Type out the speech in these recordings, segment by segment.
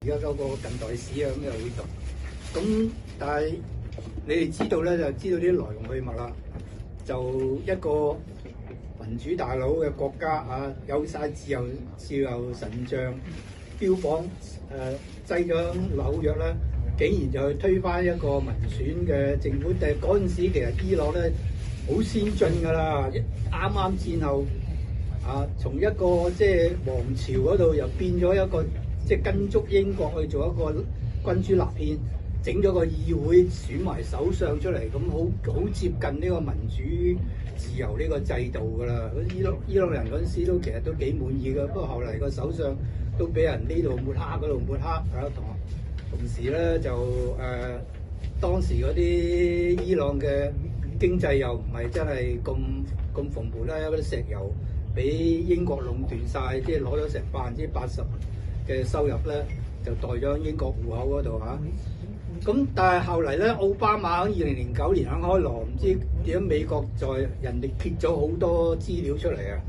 而家嗰個近代史啊，咁又會讀。咁但係你哋知道咧，就知道啲來龍去脈啦。就一個民主大佬嘅國家啊，有晒自由神像標榜擠咗紐約咧，竟然就去推翻一個民選嘅政府。但係嗰陣時其實伊朗咧好先進㗎啦，啱啱戰後啊，從一個即係王朝嗰度又變咗一個即係跟足英國去做一個君主立憲，整咗個議會選埋首相出嚟，咁好接近呢個民主自由呢個制度㗎啦。伊朗人嗰陣時都其實都幾滿意㗎，不過後嚟個首相都俾人呢度抹黑嗰度抹黑啊，同時咧就當時嗰啲伊朗嘅經濟又唔係真係咁蓬勃啦，嗰啲石油俾英國壟斷晒，即係攞咗成80%嘅收入咧，就代咗英國戶口嗰度嚇。咁但係後嚟咧，奧巴馬喺2009年喺開羅，唔知點解美國在人哋揭咗好多資料出嚟啊！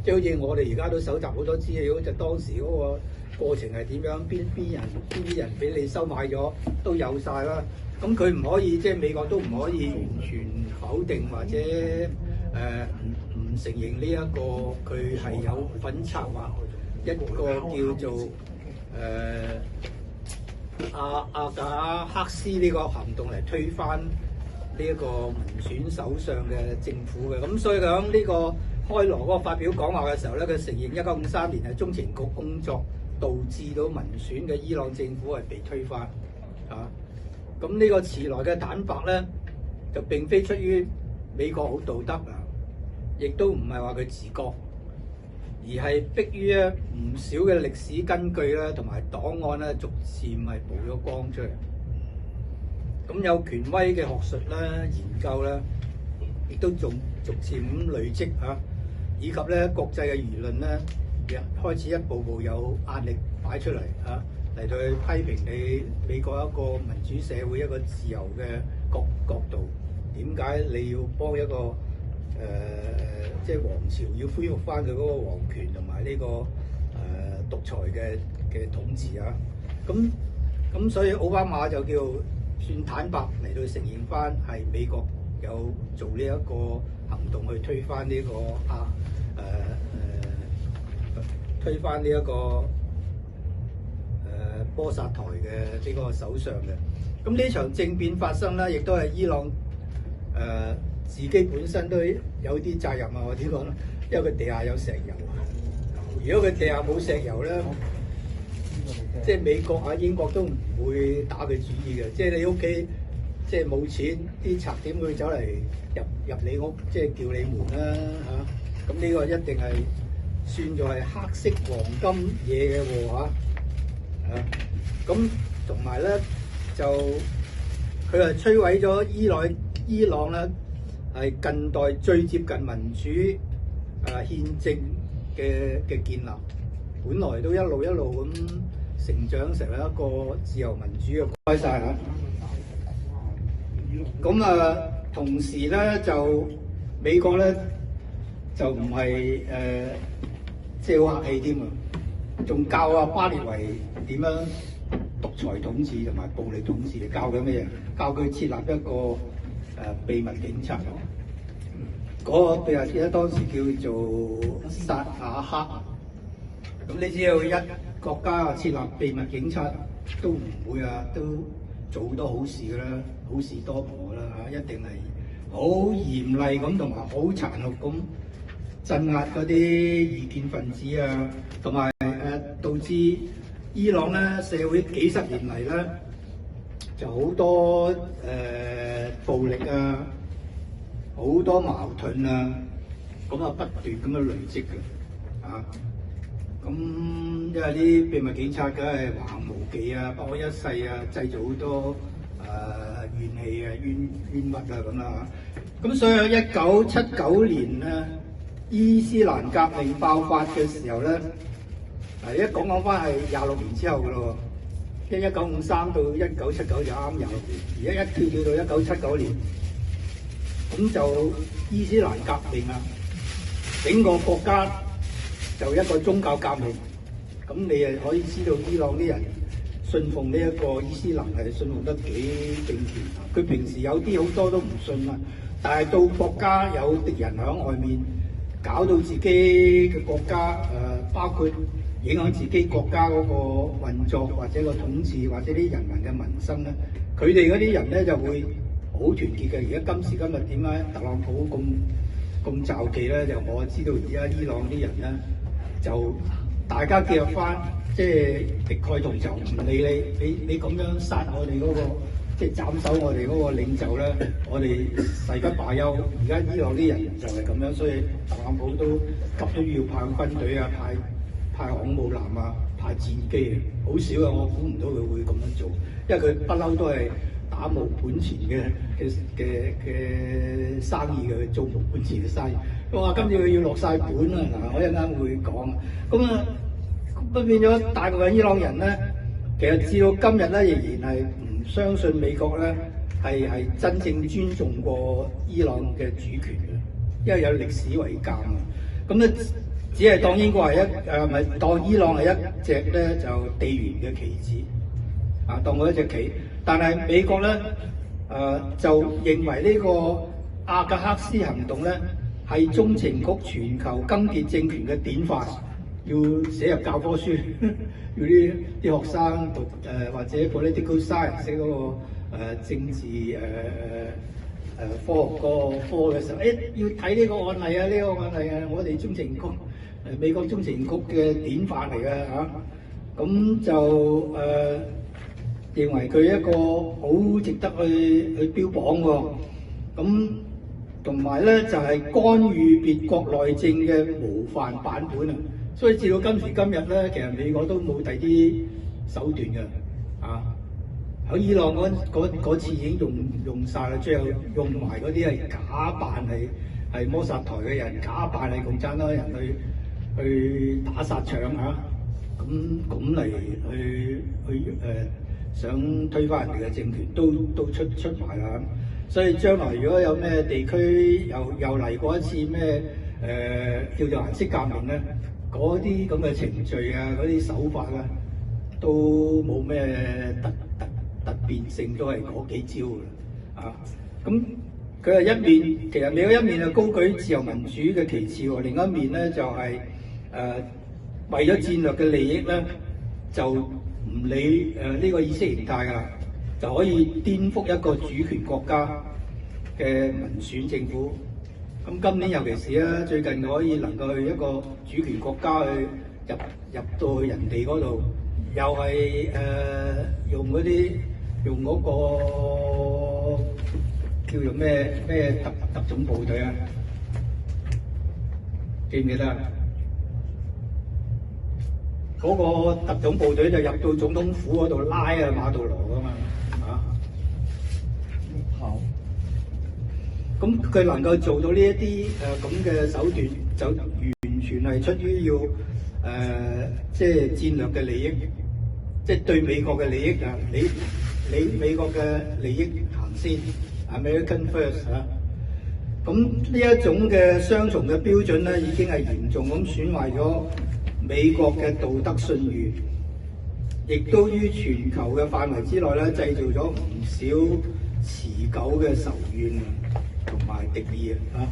即係好似我哋而家都搜集好多資料，就當時嗰個過程係點樣，邊啲人俾你收買咗都有晒啦。咁佢唔可以，即係美國都唔可以完全否定或者唔承認呢一個佢係有份策劃一個叫做阿賈克斯呢個行動嚟推翻呢一個民選首相嘅政府嘅。咁所以佢喺呢個開羅嗰個發表講話嘅時候咧，佢承認1953年係中情局工作導致到民選嘅伊朗政府係被推翻啊。咁呢個遲來嘅坦白咧，就並非出於美國好道德啊，亦都唔係話佢自覺，而係迫於咧唔少嘅歷史根據咧，同埋檔案咧，逐漸係曝咗光出嚟。咁有權威嘅學術咧、研究咧，亦都逐漸咁累積啊，以及咧國際嘅輿論咧，亦開始一步步有壓力擺出嚟啊，嚟到去批評你美國一個民主社會一個自由嘅角度，點解你要幫一個即係王朝要恢復翻佢嗰個皇權同埋呢個獨裁嘅統治啊？咁所以奧巴馬就叫算坦白嚟到承認翻係美國有做呢一個行動去推翻呢個推翻呢一個波薩台嘅呢個首相嘅。咁呢場政變發生咧，亦都係伊朗自己本身都有啲責任啊！我點講咧？因為佢地下有石油，如果佢地下冇石油咧，即係美國啊、英國都唔會打佢主意嘅。即係你屋企即係冇錢，啲賊點會走嚟入你屋，即係叫你門啦嚇？咁呢個一定係算作係黑色黃金嘢嘅喎嚇。咁同埋咧就佢係摧毀咗伊朗咧係近代最接近民主憲政嘅建立，本來都一路咁成長成為一個自由民主嘅。開晒嚇。咁同時咧就美國咧就唔係即係好客氣添啊，仲教阿巴列維點樣獨裁統治同埋暴力統治，教佢咩嘢？教佢設立一個秘密警察。嗰個秘密警察當時叫做薩瓦克。咁你知道一國家設立秘密警察都唔會都做好多好事㗎啦，好事多磨㗎啦嚇，一定係好嚴厲咁同埋好殘酷咁鎮壓嗰啲異見分子啊，同埋導致伊朗咧社會幾十年嚟咧就好多暴力啊，好多矛盾啊，咁不斷咁樣累積嘅啊。咁因為啲秘密警察梗係橫行無忌啊，不可一世啊，製造好多怨氣啊、冤屈啊咁啦。咁所以喺1979年咧，伊斯蘭革命爆發嘅時候咧，一講翻係26年之後嘅咯喎，因為1953到1979就啱26年，而家一跳到1979年，咁就伊斯蘭革命啊，整個國家就一個宗教革命，咁你可以知道伊朗啲人信奉呢一個伊斯蘭係信奉得幾敬虔啊！佢平時有啲好多都唔信啊，但係到國家有敵人喺外面搞到自己嘅國家包括影響自己國家嗰個運作或者個統治或者啲人民嘅民生咧，佢哋嗰啲人咧就會好團結嘅。而家今時今日點解特朗普咁罩忌咧？就我知道而家伊朗啲人咧就大家結合翻，即係敵愾同仇，唔理你咁樣殺我哋嗰個，即係斬首我哋嗰個領袖咧，我哋誓不罷休。而家伊朗啲人就係咁樣，所以特朗普都急都要派軍隊啊，派航母艦啊，派戰機啊，好少啊！我估唔到佢會咁樣做，因為佢不嬲都係打無本錢嘅生意嘅，做無本錢嘅生意。我話今次佢要落晒本啦，嗱，我一陣間會講。咁變咗大部分伊朗人咧，其實至到今日咧，仍然係唔相信美國咧係真正尊重過伊朗嘅主權嘅，因為有歷史為鑑啊。咁咧只係當英國係咪當伊朗係一隻咧就地緣嘅棋子啊，當佢一隻棋。但係美國咧就認為呢個阿格克斯行動咧係中情局全球更迭政權嘅典範，要寫入教科書，要啲學生讀或者 political science 嗰個政治科學個科嘅時候，要睇呢個案例啊，呢個案例啊，我哋中情局美國中情局嘅典範嚟嘅嚇，咁就認為佢一個好值得去標榜喎，咁同埋咧就係干預別國內政嘅模範版本啊！所以至到今時今日咧，其實美國都冇第啲手段嘅啊！喺伊朗嗰次已經用晒啦，最後用埋嗰啲係假扮係摩薩台嘅人，假扮係共產黨人去打殺搶嚇，咁嚟去想推翻人哋嘅政權都出埋啦。所以將來如果有咩地區又嚟過一次咩叫做顏色革命咧，嗰啲咁嘅程序啊，嗰啲手法啊，都冇咩突變性，都係嗰幾招嘅啊。咁佢係一面，其實美國一面係高舉自由民主嘅旗幟喎，另一面咧就係為咗戰略嘅利益咧，就唔理呢個意識形態㗎啦，就可以顛覆一個主權國家嘅民選政府。咁今年尤其是啦，最近可以能夠去一個主權國家去入到去人哋嗰度，又係用嗰個叫做咩特種部隊啊？記唔記得啊？嗰個特種部隊就入到總統府嗰度拉啊馬杜羅噶嘛，好。咁佢能夠做到呢一啲咁嘅手段，就完全係出於要即係戰略嘅利益，即係對美國嘅利益啊！你美國嘅利益行先 ，American first 啊！咁呢一種嘅雙重嘅標準咧，已經係嚴重咁損壞咗美國嘅道德信譽，亦都於全球嘅範圍之內咧，製造咗唔少持久嘅仇怨同埋敵意啊！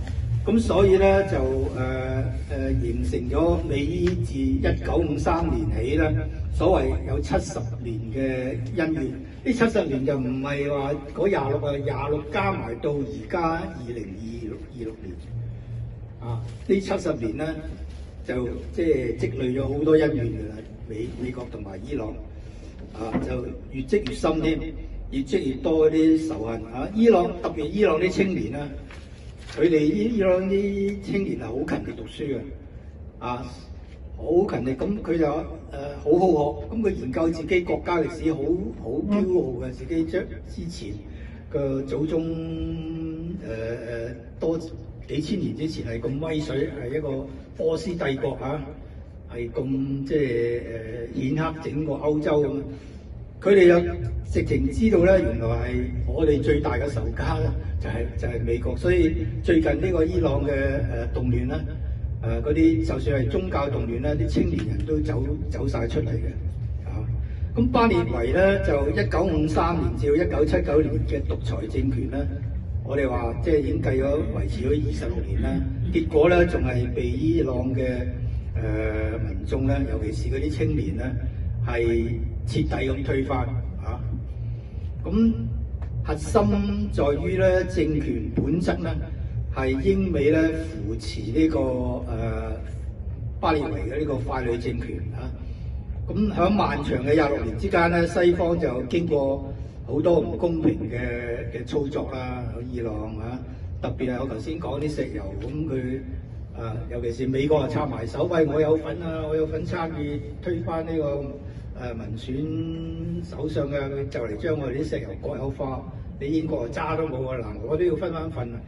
咁所以咧就形成咗美伊自1953年起咧，所謂有70年嘅恩怨。呢70年就唔係話嗰26啊，26加埋到而家2026年啊！呢70年咧就即係積累咗好多恩怨㗎啦，美國同埋伊朗啊，就越積越深添，越積越多嗰啲仇恨啊！特別伊朗啲青年啦。佢哋伊朗啲青年係好勤力讀書嘅，啊，好勤力，咁佢就好好學，咁佢研究自己國家歷史，好驕傲嘅，自己將之前個祖宗多幾千年之前係咁威水，係一個波斯帝國嚇，係咁即係顯赫整個歐洲咁。佢哋又直情知道咧，原來係我哋最大嘅仇家咧，就係美國。所以最近呢個伊朗嘅動亂咧，嗰啲就算係宗教動亂咧，啲青年人都走晒出嚟嘅，啊！咁巴列維咧就1953年至到1979年嘅獨裁政權咧，我哋話即係已經計咗維持咗26年啦。結果咧仲係被伊朗嘅民眾咧，尤其是嗰啲青年咧，係徹底咁推翻啊！咁核心在於咧政權本質咧係英美咧扶持呢巴列維嘅呢個傀儡政權啊！咁喺漫長嘅26年之間咧，西方就經過好多唔公平嘅操作啦，喺伊朗啊，特別係我頭先講啲石油咁佢尤其是美國啊插埋手，喂我有份啊，我有份參與推翻呢個民選首相嘅，佢就嚟將我哋啲石油國有化，你英國渣都冇啊，嗱我都要分翻份啊！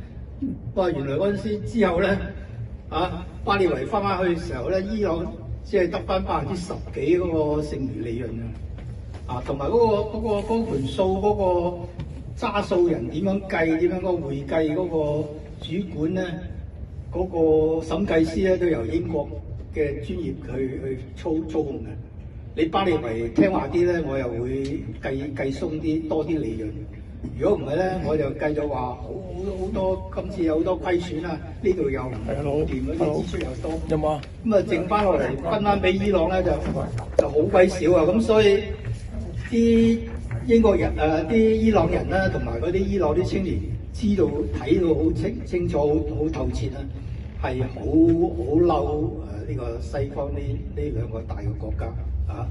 不過原來嗰陣時之後咧巴列維翻去嘅時候咧，伊朗只係得翻10%幾嗰個剩餘利潤啊，同埋嗰盤數嗰個揸數人點樣計，點樣個會計嗰個主管咧，嗰個審計師咧都由英國嘅專業去操控嘅。你巴列維聽話啲咧，我又會計鬆啲多啲利潤。如果唔係咧，我就計咗話好多，今次有好多虧損啊！呢度又唔掂，嗰啲支出又多，有冇啊？咁啊，剩翻落嚟分翻俾伊朗咧，就好鬼少啊！咁所以啲英國人啲伊朗人啦，同埋嗰啲伊朗啲青年知道睇到好清楚、好透徹啦，係好嬲呢個西方呢兩個大嘅國家啊！